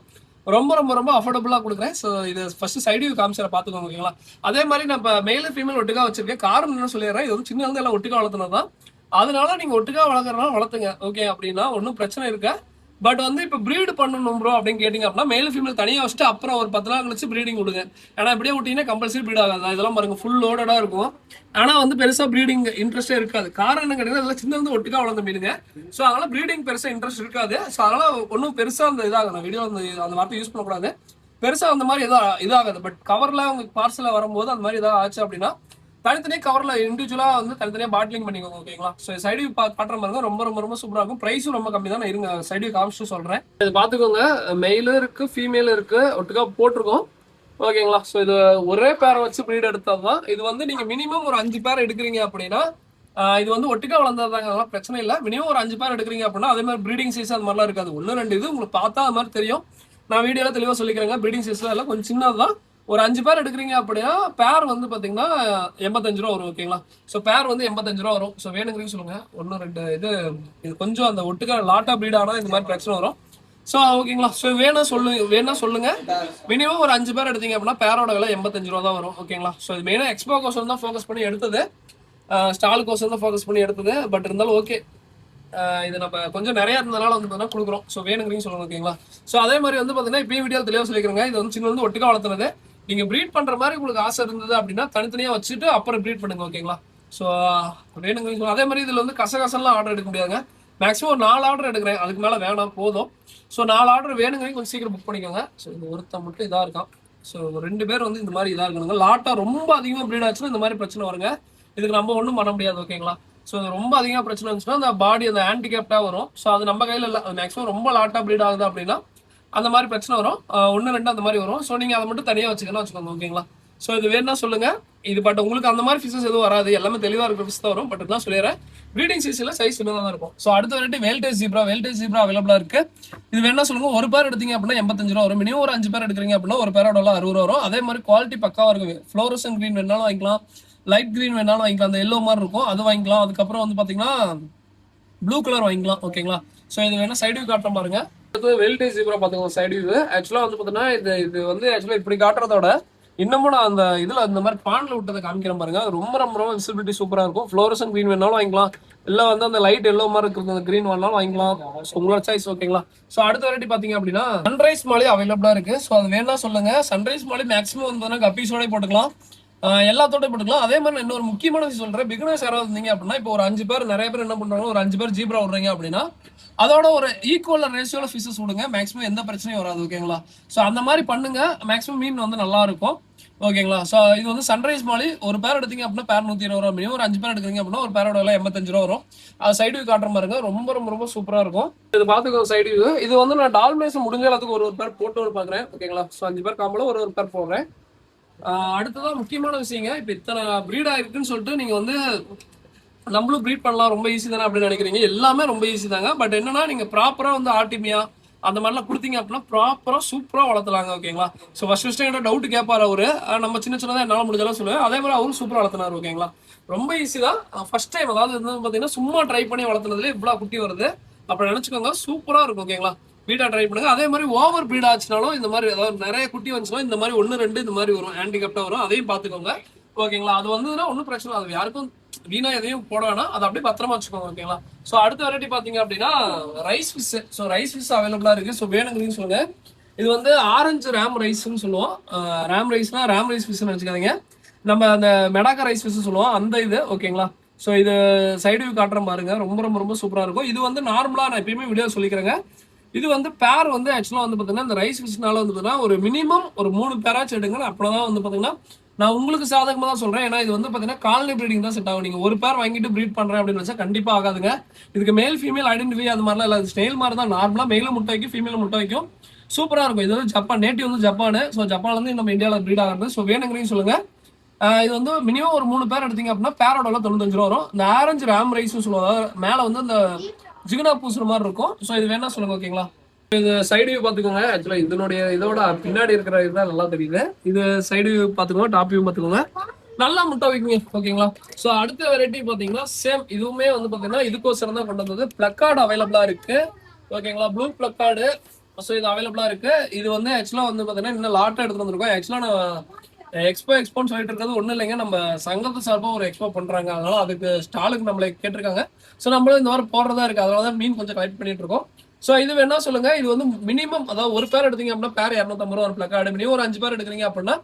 Speaker 1: ரொம்ப ரொம்ப ரொம்ப அஃபோர்டபுளா கொடுக்குறேன். ஸோ இது ஃபர்ஸ்ட் சைடு வியூ காமிச்சிட பாத்துக்கோங்க ஓகேங்களா. அதே மாதிரி நான் இப்போ மேல் ஃபீமேல் ஒட்டுக்கா வச்சிருக்கேன். காரணம் என்ன சொல்லிடுறேன், இது வந்து சின்ன வந்து எல்லாம் ஒட்டுக்கா வளர்த்துனதான். அதனால நீங்க ஒட்டுக்கா வளர்க்குறதுனால வளர்த்துங்க ஓகே அப்படின்னா ஒன்றும் பிரச்சனை இருக்கா. பட் வந்து இப்போ ப்ரீடு பண்ணணும் ப்ரோ அப்படின்னு கேட்டிங்க அப்படின்னா மேல் ஃபீமேல் தனியாக வச்சுட்டு அப்புறம் ஒரு 10 நாள் கழிச்சு ப்ரீடிங் கொடுங்க. ஏன்னா இப்படியே விட்டீங்கன்னா கம்பல்சரி ப்ரீட் ஆகாது. இதெல்லாம் பாருங்க ஃபுல் லோடடா இருக்கும். ஆனால் வந்து பெருசாக ப்ரீடிங் இன்ட்ரெஸ்டே இருக்காது. காரணம் என்ன கேட்டீங்கன்னா இதெல்லாம் சின்ன வந்து ஒட்டுக்கா வளர்ந்த மீனுங்க. ஸோ அதனால ப்ரீடிங் பெருசாக இன்ட்ரெஸ்ட் இருக்காது. ஸோ அதனால ஒன்றும் பெருசாக அந்த இதாகும். வீடியோ அந்த வார்த்தை யூஸ் பண்ணக்கூடாது. பெருசாக அந்த மாதிரி இதாகாது. பட் கவரில் உங்களுக்கு பார்சலில் வரும்போது அந்த மாதிரி இதாக ஆச்சு அப்படின்னா தனித்தனியாக கவர்ல இண்டிவிஜுவலா வந்து தனித்தனியாக பாட்லிங் பண்ணிக்கோங்க ஓகேங்களா. ஸோ சைடு காட்டுற மாதிரி ரொம்ப ரொம்ப ரொம்ப சூப்பராக இருக்கும். ப்ரைஸும் ரொம்ப கம்மி தான். நான் இருங்க சைடு காமிச்சு சொல்றேன். இது பாத்துக்கோங்க, மெயிலும் இருக்கு ஃபீமேலும் இருக்கு, ஒட்டுக்கா போட்டிருக்கோம் ஓகேங்களா. ஸோ இது ஒரே பேரை வச்சு ப்ரீட் எடுத்தது தான். இது வந்து நீங்க மினிமம் ஒரு 5 பேர் எடுக்கிறீங்க அப்படின்னா இது வந்து ஒட்டுக்கா வளர்ந்ததாங்க, அதெல்லாம் பிரச்சனை இல்லை. மினிமம் ஒரு 5 பேர் எடுக்கிறீங்க அப்படின்னா அதே மாதிரி ப்ரீடிங் சீசன் அது மாதிரிலாம் இருக்காது. 1-2 இது உங்களுக்கு பார்த்தா அது மாதிரி தெரியும். நான் வீடியோல தெளிவாக சொல்லிக்கிறேங்க. ப்ரீடிங் சைஸ்ல எல்லாம் கொஞ்சம் சின்னதுதான். ஒரு 5 பேர் எடுக்கிறீங்க அப்படின்னா பேர் வந்து பாத்தீங்கன்னா 85 ரூபா வரும். ஓகேங்களா? ஸோ பேர் வந்து 85 ரூபா வரும். ஸோ வேணுங்கிறீங்க சொல்லுங்க. 1 2 இது கொஞ்சம் அந்த ஒட்டுக்கா லாட்டா ப்ரீட் ஆனா இந்த மாதிரி பிரச்சனை வரும். ஸோ ஓகேங்களா? ஸோ வேணா சொல்லுங்க. மினிமம் ஒரு 5 பேர் எடுத்தீங்க அப்படின்னா பேரோட விலை 85 ரூபா தான் வரும். ஓகேங்களா? ஸோ இது மெயினாக எக்ஸ்போ கோசம் தான் ஃபோக்கஸ் பண்ணி எடுத்தது, ஸ்டால் கோசம் தான் ஃபோக்கஸ் பண்ணி எடுத்தது. பட் இருந்தாலும் ஓகே, இது நம்ம கொஞ்சம் நிறைய இருந்ததுனால வந்து பார்த்தீங்கன்னா கொடுக்குறோம். ஸோ வேணுங்கிறீங்க சொல்லுங்க. ஓகேங்களா? ஸோ அதே மாதிரி வந்து பார்த்தீங்கன்னா இப்பயும் வீடியோ தெளிவாக சொல்லிக்கிறேங்க. இது வந்து சின்ன வந்து ஒட்டுக்கா வளர்த்துனது. நீங்க ப்ரீட் பண்ற மாதிரி உங்களுக்கு ஆசை இருந்தது அப்படின்னா தனித்தனியா வச்சுட்டு அப்புறம் ப்ரீட் பண்ணுங்க. ஓகேங்களா? ஸோ வேணுங்க. அதே மாதிரி இதுல வந்து கசகசெல்லாம் ஆர்டர் எடுக்க முடியாதுங்க. மேக்ஸிமம் ஒரு 4 ஆர்டர் எடுக்கிறேன், அதுக்கு மேல வேணாம், போதும். ஸோ 4 ஆர்டர் வேணுங்க, கொஞ்சம் சீக்கிரம் புக் பண்ணிக்கோங்க. ஸோ இந்த ஒருத்தன் மட்டும் இதா இருக்கான். ஸோ 2 பேர் வந்து இந்த மாதிரி இதா இருக்கணுங்க. லாட்டா ரொம்ப அதிகமாக ப்ரீட் ஆச்சுன்னா இந்த மாதிரி பிரச்சனை வருங்க. இதுக்கு நம்ம ஒன்றும் பண்ண முடியாது. ஓகேங்களா? ஸோ ரொம்ப அதிகமாக பிரச்சனை வந்துச்சுன்னா அந்த பாடி அந்த ஹேண்டிகேப்டா வரும். ஸோ அது நம்ம கையில் இல்லை. மேக்ஸிமம் ரொம்ப லாட்டா ப்ரீட் ஆகுது அப்படின்னா அந்த மாதிரி பிரச்சனை வரும். 1 2 அந்த மாதிரி வரும். ஸோ நீங்க அதை மட்டும் தனியாக வச்சுக்கோங்க. ஓகேங்களா? ஸோ இது வேணா சொல்லுங்க. இது பட் உங்களுக்கு அந்த மாதிரி ஃபிஷஸ் எதுவும் வராது, எல்லாமே தெளிவாக இருக்கிற ஃபிஷ் தான் வரும். பட் தான் சொல்லிடுறேன், ப்ரீடிங் சீசன்ல சைஸ் சின்னதாக தான் இருக்கும். ஸோ அடுத்த வெரைட்டி வேல்டேஜ் ஜீப்ரா அவைலபிளா இருக்கு. இது வேணா சொல்லுங்க. ஒரு பேர் எடுத்தீங்க அப்படின்னா 85 ரூபா வரும். மினிமம் ஒரு 5 பேர் எடுக்கிறீங்க அப்படின்னா ஒரு பேரோட 60 ரூபா வரும். அதே மாதிரி குவாலிட்டி பக்காவா இருக்கு. ஃப்ளோரசன் கிரீன் வேணாலும் வாங்கிக்கலாம், லைட் கிரீன் வேணாலும் வாங்கிக்கலாம், அந்த எல்லோ மாதிரி இருக்கும் அது வாங்கிக்கலாம். அதுக்கப்புறம் வந்து பாத்தீங்கன்னா ப்ளூ கலர் வாங்கிக்கலாம். ஓகேங்களா? ஸோ இது வேணா சைடு வியூ காட்டுற பாருங்க. அடுத்து வெல்டேஜ் ஜீப்ரா பாத்துக்கோங்க. சைடு வியூ ஆக்சுவலா வந்து பாத்தீங்கன்னா இது வந்து ஆக்சுவலா இப்படி காட்டுறதோட இன்னமும் நான் அந்த இதுல இந்த மாதிரி பான்ல விட்டதை காமிக்கிறேன் பாருங்க. ரொம்ப ரொம்ப ரொம்ப விசிபிலிட்டி சூப்பரா இருக்கும். ஃப்ளோரசன் கிரீன் வேணாலும் வாங்கிக்கலாம், இல்ல வந்து அந்த லைட் எல்லோ மாதிரி இருக்கிற அந்த கிரீன் வேணாலும் வாங்கிக்கலாம். உங்களோட சாய்ஸ். ஓகேங்களா? ஸோ அடுத்த வெரைட்டி பாத்தீங்க அப்படின்னா சன்ரைஸ் மாலி அவைலபிளா இருக்கு. ஸோ அது வேணா சொல்லுங்க. சன்ரைஸ் மாலி மேக்ஸிமம் வந்து கப்பீஸோட போட்டுக்கலாம், எல்லாத்தோட போட்டுக்கலாம். அதே மாதிரி இன்னொரு முக்கியமான விஷயம் சொல்றேன். பிகினர்ஸ் யாராவது இருந்தீங்க அப்படின்னா இப்போ ஒரு 5 பேர், நிறைய பேர் என்ன பண்றாங்க, ஒரு 5 பேர் ஜீப்ரா விடுறீங்க அப்படின்னா அதோட ஒரு ஈக்குவல் ரேஷியோல ஃபிஷஸ் விடுங்க. மேக்ஸிமம் எந்த பிரச்சனையும் வராது. ஓகேங்களா? ஸோ அந்த மாதிரி பண்ணுங்க. மேக்ஸிமம் மீன் வந்து நல்லா இருக்கும். ஓகேங்களா? ஸோ இது வந்து சன்ரைஸ் மாலி. ஒரு பேர் எடுத்தீங்க அப்படின்னா பேர் 120 ரூபா. மினிமம் ஒரு 5 பேர் எடுக்கிறீங்க அப்படின்னா ஒரு பேரோட விலை 85 ரூபா வரும். அது சைடு வியூ காட்டுற பாருங்க. ரொம்ப ரொம்ப ரொம்ப சூப்பரா இருக்கும். இது பாத்துக்கோ சைடு வியூ. இது வந்து நான் டால்மேஸ் முடிஞ்ச எல்லாத்துக்கு ஒரு பேர் போட்டு பாக்குறேன். ஓகேங்களா? ஸோ 5 பேர் காம்பல ஒரு பேர் போடுறேன். அடுத்ததான் முக்கியமான விஷயங்க. இப்ப இத்தனை பிரீட் ஆயிருக்குன்னு சொல்லிட்டு நீங்க வந்து நம்மளும் ப்ரீட் பண்ணலாம், ரொம்ப ஈஸி தானே அப்படின்னு நினைக்கிறீங்க. எல்லாமே ரொம்ப ஈஸி தாங்க. பட் என்னன்னா நீங்க ப்ராப்பரா வந்து ஆர்டிமியா அந்த மாதிரிலாம் கொடுத்தீங்க அப்படின்னா ப்ராப்பரா சூப்பரா வளர்த்தலாங்க. ஓகேங்களா? ஸோ ஃபர்ஸ்ட் என்கிட்ட டவுட் கேட்பாரு அவரு. நம்ம சின்ன சின்னதான் என்னால முடிஞ்சலாம் சொல்லுவேன். அதே மாதிரி அவரும் சூப்பரா வளர்த்தினாரு. ஓகேங்களா? ரொம்ப ஈஸி தான். ஃபர்ஸ்ட் டைம் அதாவது வந்து பாத்தீங்கன்னா சும்மா ட்ரை பண்ணி வளர்த்துனதுல இவ்வளவு குட்டி வருது அப்படி நினைச்சுக்கோங்க. சூப்பரா இருக்கும். ஓகேங்களா? பீடா ட்ரை பண்ணுங்க. அதே மாதிரி ஓவர் பீட் ஆச்சுனாலும் இந்த மாதிரி அதாவது நிறைய குட்டி வந்துச்சுன்னா இந்த மாதிரி 1 2 இந்த மாதிரி வரும், ஹேண்டிகேப்டா வரும். அதையும் பாத்துக்கோங்க. ஓகேங்களா? அது வந்ததுன்னா ஒன்றும் பிரச்சனை, அது யாருக்கும் வீணா எதையும் போட வேணாம், அதை அப்படியே பத்திரமா வச்சுக்கோங்க. ஓகேங்களா? ஸோ அடுத்த வெரைட்டி பாத்தீங்க அப்படின்னா rice fish. So rice fish அவைலபிளா இருக்கு. ஸோ வேணுங்கிறீங்க சொல்லுங்க. இது வந்து ஆரஞ்சு ரேம் ரைஸ்ன்னு சொல்லுவோம். ரேம் ரைஸ்னா ரேம் ரைஸ் ஃபிஷ் நினைச்சுக்காதீங்க, நம்ம அந்த மெடாக்கா ரைஸ் ஃபிஷ் சொல்லுவோம் அந்த இது. ஓகேங்களா? ஸோ இது சைடு வியூ காட்டுற பாருங்க. ரொம்ப ரொம்ப ரொம்ப சூப்பரா இருக்கும். இது வந்து நார்மலா நான் எப்பயுமே வீடியோ சொல்லிக்கிறேங்க. இது வந்து பேர் வந்து ஆக்சுவலா வந்து பாத்தீங்கன்னா இந்த ரைஸ் ஃபிஷ்னால வந்து பாத்தீங்கன்னா ஒரு மினிமம் ஒரு 3 பேராச்சும் எடுங்க. அப்பதான் வந்து பாத்தீங்கன்னா நான் உங்களுக்கு சாதகமா தான் சொல்றேன். ஏன்னா இது வந்து பாத்தீங்கன்னா காலனி ப்ரீடிங் தான் செட் ஆகும். நீங்க ஒரு பேர் வாங்கிட்டு ப்ரீட் பண்றேன் அப்படின்னு வச்சா கண்டிப்பா ஆகாதுங்க. இதுக்கு மேல் ஃபீமேல் ஐடென்டிஃபை அது மாதிரிலாம் இல்லை. ஸ்டைல் மாதிரி தான். நார்மலா மேலும் முட்டை வைக்கும், ஃபீமேல் முட்டை வைக்கும். சூப்பரா இருக்கும். இது வந்து ஜப்பான் நேட்டிவ் வந்து ஜப்பானு. ஸோ ஜப்பான்ல இருந்து நம்ம இந்தியாவில் ப்ரீட் ஆகிறது. ஸோ வேணுங்கிறீங்க சொல்லுங்க. இது வந்து மினிமம் ஒரு 3 பேர் எடுத்தீங்க அப்படின்னா பேரோட 95 ரூபா வரும். இந்த ஆரஞ்சு ராம் ரைஸ் சொல்லுவாங்க, மேல வந்து இந்த ஜிகனா பூசுற மாதிரி இருக்கும். ஸோ இது வேணா சொல்லுங்க. ஓகேங்களா? இது சைடு வியூ பாத்துக்கோங்க. ஆக்சுவலா இதோட பின்னாடி இருக்கிற இதுதான் நல்லா தெரியுது. இது சைடு வியூ பாத்துக்கோங்க, டாப் வியூ பாத்துக்கோங்க. நல்லா முட்டை வைக்குங்க. ஓகேங்களா? ஸோ அடுத்த வெரைட்டி பாத்தீங்கன்னா சேம் இதுவுமே வந்து பாத்தீங்கன்னா இதுக்கோசரம் தான் கொண்டு வந்தது. பிளக்கார்டு அவைலபிளா இருக்கு. ஓகேங்களா? Blue placard. ஸோ இது அவைலபிளா இருக்கு. இது வந்து ஆக்சுவலா வந்து பாத்தீங்கன்னா இன்னும் லாட்டா எடுத்து வந்திருக்கோம். ஆக்சுவலா நான் எக்ஸ்போன்னு சொல்லிட்டு இருக்கிறது ஒன்றும் இல்லைங்க. நம்ம சங்கத்து சார்பாக ஒரு எக்ஸ்போ பண்றாங்க, அதனால அதுக்கு ஸ்டாலுக்கு நம்மளை கேட்டிருக்காங்க. ஸோ நம்மளும் இந்த மாதிரி போடுறதா இருக்கு, அதனால தான் மீன் கொஞ்சம் கலெக்ட் பண்ணிட்டு இருக்கோம். ஸோ இது வேணா சொல்லுங்க. இது வந்து மினிமம் அதாவது ஒரு பேர் எடுத்தீங்க அப்படின்னா பேர் 250 ரூபா ஒரு பிளக்கார்டு. மினிமம் ஒரு 5 பேர் எடுக்கிறீங்க அப்படின்னா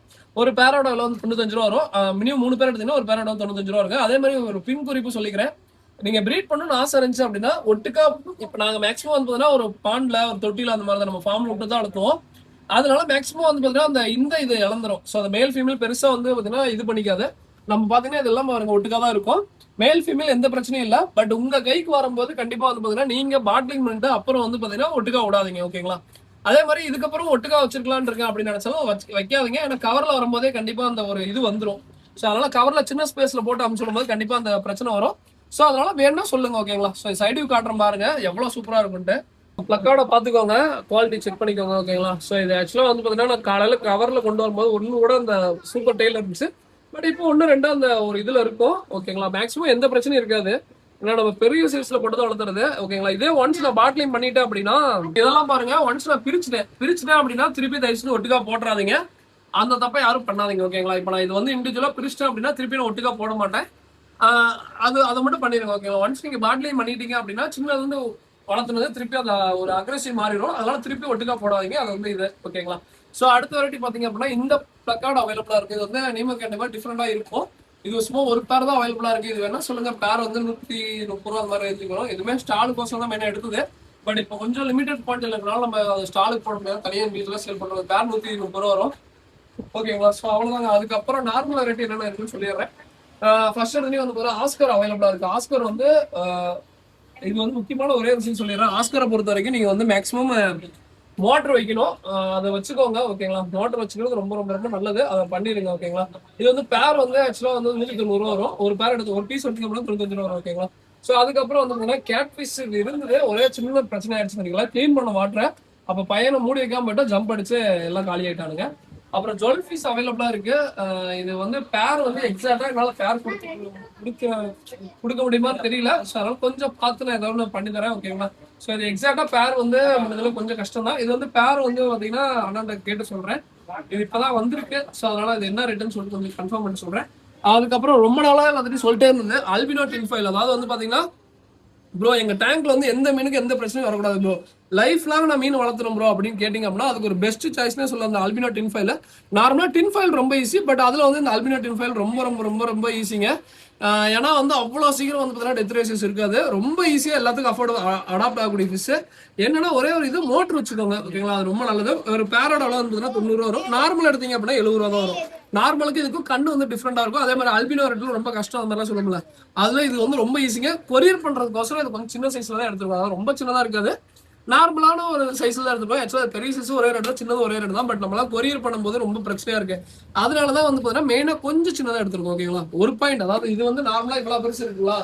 Speaker 1: ஒரு பேரோட விலை வந்து 95 ரூபா வரும். மினிமம் 3 பேர் எடுத்தீங்கன்னா ஒரு பேரோட 95 ரூபா இருக்கு. அதே மாதிரி ஒரு பின் குறிப்பு சொல்லிக்கிறேன். நீங்க பிரீட் பண்ணணும்னு ஆசை இருந்துச்சு அப்படின்னா ஒட்டுக்கா இப்போ நாங்கள் மேக்ஸிமம் வந்து பார்த்தீங்கன்னா ஒரு பாண்ட்ல ஒரு தொட்டில அந்த மாதிரி தான் நம்ம ஃபார்ம்ல விட்டு தான் வளர்த்துவோம். அதனால மேக்ஸிமம் வந்து பார்த்தீங்கன்னா அந்த இது இழந்துரும். ஸோ அந்த மேல் ஃபீமேல் பெருசா வந்து பார்த்தீங்கன்னா இது பண்ணிக்காது. நம்ம பார்த்தீங்கன்னா இதெல்லாம் பாருங்க ஒட்டுக்கா தான் இருக்கும். மேல் ஃபீமேல் எந்த பிரச்சனையும் இல்லை. பட் உங்க கைக்கு வரும்போது கண்டிப்பா வந்து பார்த்தீங்கன்னா நீங்க பாட்லிங் பண்ணிட்டு அப்புறம் வந்து பார்த்தீங்கன்னா ஒட்டுக்கா விடாதீங்க. ஓகேங்களா? அதே மாதிரி இதுக்கப்புறம் ஒட்டுக்கா வச்சிருக்கலான்னு இருக்கேன் அப்படின்னு நினைச்சாலும் வைக்காதீங்க. ஏன்னா கவர்ல வரும்போதே கண்டிப்பா அந்த ஒரு இது வந்துடும். ஸோ அதனால கவர்ல சின்ன ஸ்பேஸ்ல போட்டு அனுப்பிச்சு போது கண்டிப்பா அந்த பிரச்சனை வரும். ஸோ அதனால வேணும்னா சொல்லுங்க. ஓகேங்களா? ஸோ சைடு வியூ காட்டுறோம் பாருங்க எவ்வளவு சூப்பரா இருக்குன்ட்டு. பிளக்கார்டை பார்த்துக்கோங்க, குவாலிட்டி செக் பண்ணிக்கோங்க ஓகேங்களா. ஸோ இது ஆக்சுவலாக வந்து பார்த்தீங்கன்னா நான் காலையில் கவரில் கொண்டு வரும்போது ஒன்று கூட அந்த சூப்பர் டெய்ல இருந்துச்சு. பட் இப்போ ஒன்று ரெண்டு அந்த ஒரு இதில் இருக்கும் ஓகேங்களா. மேக்ஸிமம் எந்த பிரச்சனையும் இருக்காது. ஏன்னா நம்ம பெரிய சைஸ்ல போட்டு தான் வளர்த்துறது ஓகேங்களா. இதே ஒன்ஸ் நான் பாட்லிங் பண்ணிட்டேன் அப்படின்னா இதெல்லாம் பாருங்க, ஒன்ஸ் நான் பிரிச்சுட்டேன் அப்படின்னா திருப்பி தயவுசெய்து ஒட்டுக்கா போட்டுறாதீங்க. அந்த தப்பை யாரும் பண்ணாதீங்க ஓகேங்களா. இப்போ நான் இது வந்து இண்டிவிஜுவலா பிரிச்சிட்டேன் அப்படின்னா திருப்பி நான் ஒட்டுக்கா போட மாட்டேன். அதை மட்டும் பண்ணிடுங்க ஓகேங்களா. ஒன்ஸ் நீங்க பாட்லிங் பண்ணிட்டீங்க அப்படின்னா சின்னது வந்து வளர்த்துனது திருப்பி அந்த ஒரு அக்ரெசிவ் மாறிடும். அதனால திருப்பி ஒட்டுக்கா போடாதீங்க. அது வந்து இது ஓகேங்களா. ஸோ அடுத்த வெரைட்டி பாத்தீங்க அப்படின்னா இந்த பிளக்கார்டு அவைலபிளா இருக்கு. இது வந்து நீம கண்டிப்பா டிஃப்ரெண்டா இருக்கும். இது சும்மா ஒரு பேர் தான் அவைலபிளா இருக்கு. இது வேணா சொல்லுங்க, பேர் வந்து 130 ரூபா அந்த மாதிரி எடுத்துக்கணும். இதுவுமே ஸ்டாலுக்கோசம் தான் மெயினா எடுத்தது. பட் இப்போ கொஞ்சம் லிமிடெட் குவான்டிட்டி இருக்கிறனால நம்ம ஸ்டாலுக்கு போட முடியாது, தனியாக வீட்டில் சேல் பண்ணுறது. பேர் 130 ரூபா வரும் ஓகேங்களா. ஸோ அவ்வளோதாங்க. அதுக்கப்புறம் நார்மல் வெரைட்டி என்னென்ன இருக்குன்னு சொல்லிடுறேன். ஃபர்ஸ்ட் எடுத்து வந்து பார்த்தா ஆஸ்கர் அவைலபிளா இருக்கு. ஆஸ்கர் வந்து இது வந்து முக்கியமான ஒரே விஷயம் சொல்லிடுறேன். ஆஸ்கரை பொறுத்த வரைக்கும் நீங்க வந்து மேக்ஸிமம் மோட்டர் வைக்கணும், அதை வச்சுக்கோங்க ஓகேங்களா. மோட்டர் வச்சுக்கிறது ரொம்ப ரொம்ப ரொம்ப நல்லது, அதை பண்ணிடுங்க ஓகேங்களா. இது வந்து பேர் வந்து ஆக்சுவலா வந்து 190 ரூபா வரும். ஒரு பேர் எடுத்து ஒரு பீஸ் எடுத்துக்க 95 ரூபா வரும் ஓகேங்களா. ஸோ அதுக்கப்புறம் வந்து கேட் ஃபிஷ் இருந்தது, ஒரே சின்ன பிரச்சனை ஆயிடுச்சு நினைக்கலாம். கிளீன் பண்ண மாட்டேன். அப்ப பையனை மூடி வைக்காம போயிட்டா ஜம்ப் அடிச்சு எல்லாம் காலி ஆயிட்டானுங்க. அப்புறம் ஜுவல் ஃபிஷ் அவைலபிளா இருக்கு. இது வந்து பேர் வந்து எக்ஸாக்டா என்னால பேர் கொடுக்க முடியுமா தெரியல. ஸோ அதனால கொஞ்சம் பார்த்து நான் ஏதாவது பண்ணி தரேன் ஓகேங்களா. ஸோ இது எக்ஸாக்டா பேர் வந்து முடிஞ்சதுல கொஞ்சம் கஷ்டம் தான். இது வந்து பேர் வந்து பாத்தீங்கன்னா அண்ணாண்ட கேட்டு சொல்றேன். இது இப்பதான் வந்திருக்கு. ஸோ அதனால இது என்ன ரேட்டுன்னு சொல்லிட்டு கொஞ்சம் கன்ஃபார்ம் பண்ணி சொல்றேன். அதுக்கப்புறம் ரொம்ப நாளா எல்லாத்தையும் சொல்லிட்டே இருந்தேன், அல்பினோ டின்ஃபாயில். அதாவது வந்து பாத்தீங்கன்னா ப்ரோ எங்க டேங்க்ல வந்து எந்த மீனுக்கு எந்த பிரச்சனையும் வரக்கூடாது ப்ரோ, லைஃப் லாங் நான் மீன் வளர்த்துறோம் ப்ரோ அப்படின்னு கேட்டீங்க அப்படின்னா அதுக்கு ஒரு பெஸ்ட் சாய்ஸ்னே சொல்ல அந்த அல்பினோ டின்ஃபாயில். நார்மலா டின்ஃபாயில் ரொம்ப ஈஸி, பட் அதுல வந்து இந்த அல்பினோ டின்ஃபாயில் ரொம்ப ரொம்ப ரொம்ப ரொம்ப ஈஸிங்க. ஏன்னா வந்து அவ்வளோ சீக்கிரம் வந்து பார்த்தீங்கன்னா டெத் ரேஷஸ் இருக்காது. ரொம்ப ஈஸியாக எல்லாத்துக்கும் அடாப்ட் ஆகக்கூடிய ஃபிஷ். என்னன்னா ஒரே ஒரு இது மோட்டர் வச்சுக்கோங்க ஓகேங்களா, அது ரொம்ப நல்லது. ஒரு பேரோட அளவு வந்து 90 ரூபா வரும். நார்மல் எடுத்தீங்க அப்படின்னா 70 ரூபா தான் வரும். நார்மலுக்கு இதுக்கும் கண்ணு வந்து டிஃப்ரெண்டா இருக்கும். அதே மாதிரி அல்பினோ ரெட்டில் ரொம்ப கஷ்டம் அந்த மாதிரிலாம் சொல்லும்ல, அதுல இது வந்து ரொம்ப ஈஸிங்க. கொரியர் பண்றதுக்கோசரம் இது கொஞ்சம் சின்ன சைஸ்ல தான் எடுத்துருக்கோம், ரொம்ப சின்னதா இருக்காது, நார்மலான ஒரு சைஸ்ல தான் எடுத்துப்போம். ஆக்சுவலா பெரிய சைஸ் ஒரே ரேட் தான், சின்னது ஒரே ரேட் தான். பட் நம்மளால கொரியர் பண்ணும்போது ரொம்ப பிரச்சனையா இருக்கு. அதனாலதான் வந்து பாத்தீங்கன்னா மெயினா கொஞ்சம் சின்னதா எடுத்துருக்கோம் ஓகேங்களா. ஒரு பாயிண்ட், அதாவது இது வந்து நார்மலா இவ்வளவு பெருசு இருக்குங்களா,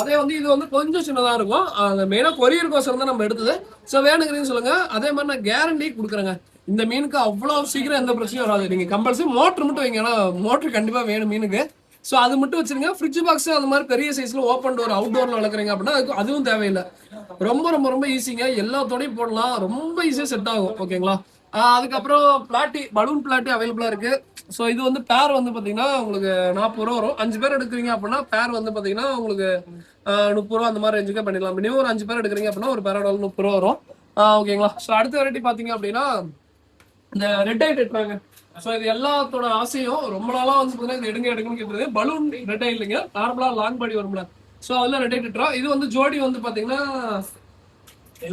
Speaker 1: அதே வந்து இது வந்து கொஞ்சம் சின்னதா இருக்கும். மெயினா கொரியருக்கோசரம் தான் நம்ம எடுத்தது. ஸோ வேணுங்கிறீங்க சொல்லுங்க. அதே மாதிரி நான் கேரண்டி கொடுக்குறேங்க, இந்த மீனுக்கு அவ்வளவு சீக்கிரம் எந்த பிரச்சனையும் வராது. நீங்க கம்பல்சரி மோட்டர் மட்டும் வைங்க, ஏன்னா மோட்டர் கண்டிப்பா வேணும் மீனுக்கு. ஸோ அது மட்டும் வச்சிருங்க. ஃப்ரிட்ஜ் பாக்ஸ் அந்த மாதிரி பெரிய சைஸ்ல ஓப்பன் டோர் அவுட்டோர்ல வளர்க்குறீங்க அப்படின்னா அதுவும் தேவையில்லை. ரொம்ப ரொம்ப ரொம்ப ஈஸிங்க, எல்லாத்தோடையும் போடலாம், ரொம்ப ஈஸியா செட் ஆகும் ஓகேங்களா. அதுக்கப்புறம் பிளாட்டி, பலூன் பிளாட்டி அவைலபிளா இருக்கு. ஸோ இது வந்து பேர் வந்து பாத்தீங்கன்னா உங்களுக்கு 40 ரூபா வரும். 5 பேர் எடுக்கிறீங்க அப்படின்னா பேர் வந்து பாத்தீங்கன்னா உங்களுக்கு 30 ரூபா அந்த மாதிரி ரேஞ்சுக்கே பண்ணிடலாம். மினிமம் ஒரு 5 பேர் எடுக்கிறீங்க அப்படின்னா ஒரு பேரோட 30 ரூபா வரும் ஓகேங்களா. ஸோ அடுத்த வெரைட்டி பாத்தீங்க அப்படின்னா இந்த ரெட் ஐ டெட்ராங்க. ஸோ இது எல்லாத்தோட ஆசையும் ரொம்ப நாளா வந்து பாத்தீங்கன்னா இது எடுங்கன்னு கேட்டது. பலூன் ரெட் ஐ இல்லைங்க, நார்மலா லாங் பாடி வரும்ல, ஸோ அதுல ரெட் ஐ டெட்ரா. இது வந்து ஜோடி வந்து பாத்தீங்கன்னா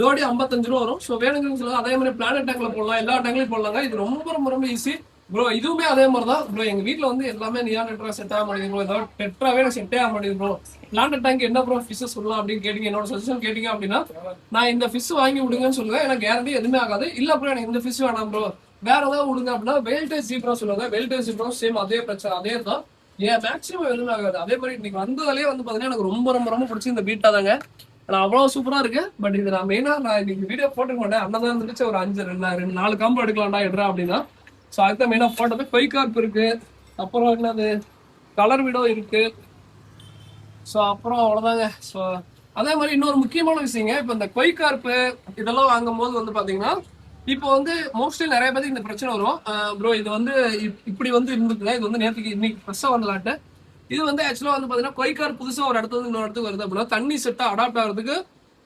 Speaker 1: ஜோடி 55 ரூபா வரும். ஸோ வேணுங்கன்னு சொல்லுங்க. அதே மாதிரி பிளானட் டேங்க்ல போடலாம், எல்லா டேங்க்லயும் போடலாங்க. இது ரொம்ப ரொம்ப ரொம்ப ஈஸி ப்ரோ. இதுவுமே அதே மாதிரி தான் ப்ரோ. எங்க வீட்டுல வந்து எல்லாமே நியா டெட்ரா செட் ஆக மாட்டேங்குது ப்ரோ, ஏதாவது டெட்ராவே எனக்கு செட்டே ஆக மாட்டேங்குது ப்ரோ. பிளானட் டேங்க் என்ன ப்ரோ ஃபிஷ் சொல்லலாம் அப்படின்னு கேட்டீங்க, என்னோட சஜஷன் கேட்டீங்க அப்படின்னா நான் இந்த ஃபிஷ் வாங்கி விடுங்கன்னு சொல்லுவேன். எனக்கு கேரண்டி எதுவுமே ஆகாது. இல்ல ப்ரோ எனக்கு இந்த ஃபிஷ் வேணாம் ப்ரோ வேற ஏதாவது விடுங்க அப்படின்னா வெல்டேஜ் ஜீப்ரா சொல்லுவாங்க. வெல்டேஜ் ஜீப்ரா சேம் அதே பிரச்சனை, அதே தான். ஏன் மேக்ஸிமம் எதுவுமே ஆகாது. அதே மாதிரி இன்னைக்கு வந்ததாலே வந்து பாத்தீங்கன்னா எனக்கு ரொம்ப ரொம்ப ரொம்ப பிடிச்சி இந்த பீட்டா தாங்க. அவ்வளவு சூப்பரா இருக்கு. பட் இது நான் மெயினா நான் இன்னைக்கு வீடியோ போட்டுக்க மாட்டேன். அண்ணன் தான் இருந்துச்சு ஒரு 4 காம்போ எடுக்கலாம்டா எடுறா அப்படின்னா. ஸோ அதுதான் மெயினா போட்டது. கொய்கார்ப் இருக்கு, அப்புறம் என்னது கலர் விடோ இருக்கு. ஸோ அப்புறம் அவ்வளவுதாங்க. ஸோ அதே மாதிரி இன்னொரு முக்கியமான விஷயங்க, இப்போ இந்த கொய்கார்ப்பு இதெல்லாம் வாங்கும் போது வந்து பாத்தீங்கன்னா இப்போ வந்து மோஸ்ட்லி நிறைய பேருக்கு இந்த பிரச்சனை வரும். ப்ரோ இது வந்து இப்படி வந்து இருந்துக்குங்க, இது வந்து நேற்றுக்கு இன்னைக்கு ஃப்ரெஷ்ஷா வரலாட்டு. இது வந்து ஆக்சுவலா வந்து பாத்தீங்கன்னா கொய்கார் புதுசா ஒரு இடத்துல இன்னொரு இடத்துக்கு வருது அப்படின்னா தண்ணி செட்டா அடாப்ட் ஆகிறதுக்கு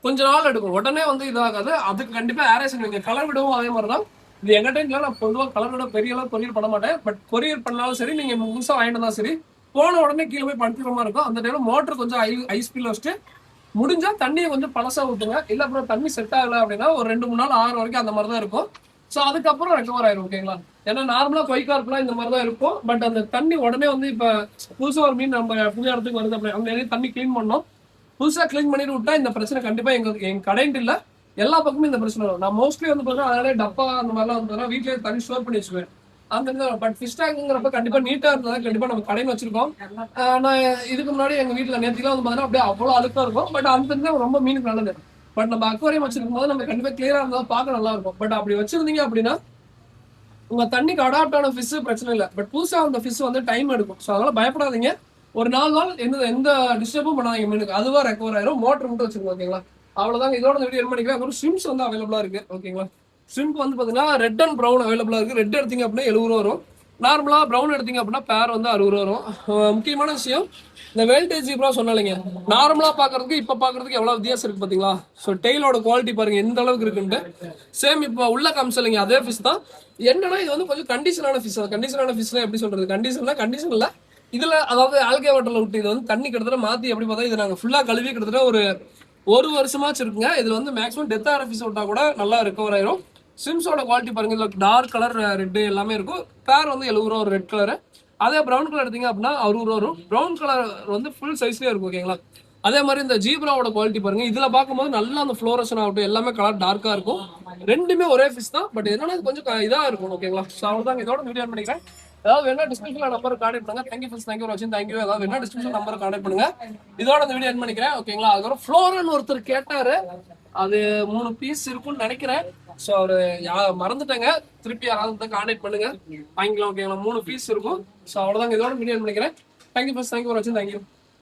Speaker 1: கொஞ்ச நாள் எடுக்கும். உடனே வந்து இதாகாது. அதுக்கு கண்டிப்பா ஏரேஷன் வைங்க. கலர் விடவும் அதே மாதிரி தான். இது எங்க டைம்ல நான் பொதுவாக கலர் விட பெரிய அளவு கொரியர் பண்ண மாட்டேன். பட் கொரியர் பண்ணாலும் சரி, நீங்க புதுசா வாங்கிட்டு தான் சரி, போன உடனே கீழே போய் படுத்துக்கிற மாதிரி இருக்கும். அந்த டைம்ல மோட்டர் கொஞ்சம் ஹை ஸ்பீட்ல வச்சுட்டு முடிஞ்சா தண்ணியை கொஞ்சம் பழசா ஊற்றுங்க. இல்ல அப்புறம் தண்ணி செட் ஆகல அப்படின்னா ஒரு 2-3 நாள் ஆறு வரைக்கும் அந்த மாதிரி தான் இருக்கும். ஸோ அதுக்கப்புறம் ரெக்கவர் ஆயிரும் ஓகேங்களா. ஏன்னா நார்மலா கொய்கார்ப்லாம் இந்த மாதிரி தான் இருக்கும். பட் அந்த தண்ணி உடனே வந்து இப்ப புதுசா ஒரு மீன் நம்ம புது இடத்துக்கு வருது அப்படி அங்க தண்ணி கிளீன் பண்ணோம், புதுசா கிளீன் பண்ணிட்டு விட்டா இந்த பிரச்சனை கண்டிப்பா எங்க கடைன்ட்டு இல்ல எல்லா பக்கமும் இந்த பிரச்சனை வரும். நான் மோஸ்ட்லி வந்து பாத்தீங்கன்னா அதனால டப்பா அந்த மாதிரிலாம் வந்து வீட்லயே தண்ணி ஸ்டோர் பண்ணி வச்சுக்குவேன். அந்த பட் ஃபிஷ் டேங்க்ங்கிறப்ப கண்டிப்பா நீட்டா இருந்தா கண்டிப்பா நம்ம கடையில் வச்சிருக்கோம். நான் இதுக்கு முன்னாடி எங்க வீட்டுல நேற்றுலாம் வந்து பாத்தீங்கன்னா அப்படியே அவ்வளவு அழுக்கா இருக்கும். பட் அந்த ரொம்ப மீனுக்கு நல்லது. பட் நம்ம அக்வாரியம் வச்சிருக்கும் போது நம்ம கண்டிப்பா கிளியரா இருந்தா பார்க்க நல்லா இருக்கும். பட் அப்படி வச்சிருந்தீங்க அப்படின்னா உங்க தண்ணிக்கு அடாப்ட் ஆன ஃபிஷ் பிரச்சனை இல்லை. பட் புதுசா அந்த ஃபிஷ் வந்து டைம் எடுக்கும். ஸோ அதனால பயப்படாதீங்க. ஒரு 4 நாள் எந்த டிஸ்டர்பும் பண்ணாதீங்க மீனுக்கு. அதுவா ரெக்கவர் ஆயிரும். மோட்டர் மட்டும் வச்சிருக்கோம். ஓகேங்களா? அவ்வளவுதாங்க. இதோட வீடியோ என் பண்ணிக்கிறேன். அப்புறம் ஸ்விம்ஸ் வந்து அவைலபிளா இருக்கு. ஓகேங்களா? ஸ்விம்ப் வந்து பாத்தீங்கன்னா ரெட் அண்ட் ப்ரௌன் அவைலபிளா இருக்கு. ரெட் எடுத்தீங்க அப்படின்னா 70 ரூபா வரும். நார்மலா ப்ரௌன் எடுத்தீங்க அப்படின்னா பேர் வந்து 60 ரூபா வரும். முக்கியமான விஷயம் இந்த வேல்டேஜ் ஜீப்ரா சொன்னாலிங்க, நார்மலா பாக்குறதுக்கு இப்ப பாக்குறதுக்கு எவ்வளவு வித்தியாசம் இருக்கு பாத்தீங்களா? ஸோ டெய்லோட குவாலிட்டி பாருங்க எந்த அளவுக்கு இருக்குன்ட்டு. சேம் இப்போ உள்ள காமிச்சலைங்க அதே ஃபிஷ் தான். என்னன்னா இது வந்து கொஞ்சம் கண்டிஷனான ஃபிஷ். கண்டிஷனான ஃபிஷ்னா எப்படி சொல்றது? கண்டிஷன் இல்ல இதுல, அதாவது ஆல்கே வாட்டர்ல விட்டு இது வந்து தண்ணி கிட்டத்தட்ட மாத்தி எப்படி பார்த்தா இது நாங்க ஃபுல்லா கழுவி கிட்டத்தட்ட ஒரு வருஷமாச்சு இருக்குங்க. இதுல வந்து மேக்ஸிமம் டெத் ஆகிற ஃபிஷ் விட்டா கூட நல்லா ரெக்கவர் ஆயிரும். ஸ்விம்ஸோட குவாலிட்டி பாருங்க. இதுல டார்க் கலர் ரெட் எல்லாமே இருக்கும். பேர் வந்து 70 ரூபா ஒரு ரெட் கலர். அதே ப்ரௌன் கலர் எடுத்தீங்க அப்படின்னா 60 ரூபா வரும். ப்ரௌன் கலர் வந்து ஃபுல் சைஸ்லயே இருக்கும். ஓகேங்களா? அதே மாதிரி இந்த ஜீப்ராவோட குவாலிட்டி பாருங்க. இதுல பார்க்கும்போது நல்லா அந்த ஃப்ளோரசன் ஆகட்டும் எல்லாமே கலர் டார்க்கா இருக்கும். ரெண்டுமே ஒரே ஃபிஷ் தான். பட் என்னன்னா கொஞ்சம் இதா இருக்கும். ஓகேங்களா? ஸோ அவ்வளவுதான். இதோட வீடியோ பண்ணிக்கிறேன். ஏதாவது வேணா டிஸ்கிரிப்ஷன்ல நம்பர் கான்டாக்ட் பண்ணுங்க. தேங்க்யூ ஃபார் தேங்க்யூ வாட்சிங். தேங்க்யூ. ஏதாவது வேணா டிஸ்கிரிப்ஷன் நம்பர் கான்டாக்ட் பண்ணுங்க. இதோட இந்த வீடியோ எண்ட் பண்ணிக்கிறேன். ஓகேங்களா? அதுக்கப்புறம் ஃப்ளோரன் ஒருத்தர் கேட்டாரு. அது 3 பீஸ் இருக்கும்னு நினைக்கிறேன். ஸோ அவரு மறந்துட்டாங்க. திருப்பி யாராவது கான்டாக்ட் பண்ணுங்க, வாங்கிக்கலாம். ஓகேங்களா? 3 பீஸ் இருக்கும். ஸோ அவ்வளவுதாங்க. இதோட வீடியோ எண்ட் பண்ணிக்கிறேன். தேங்க்யூ ஃபார் வாட்சிங். தேங்க்யூ.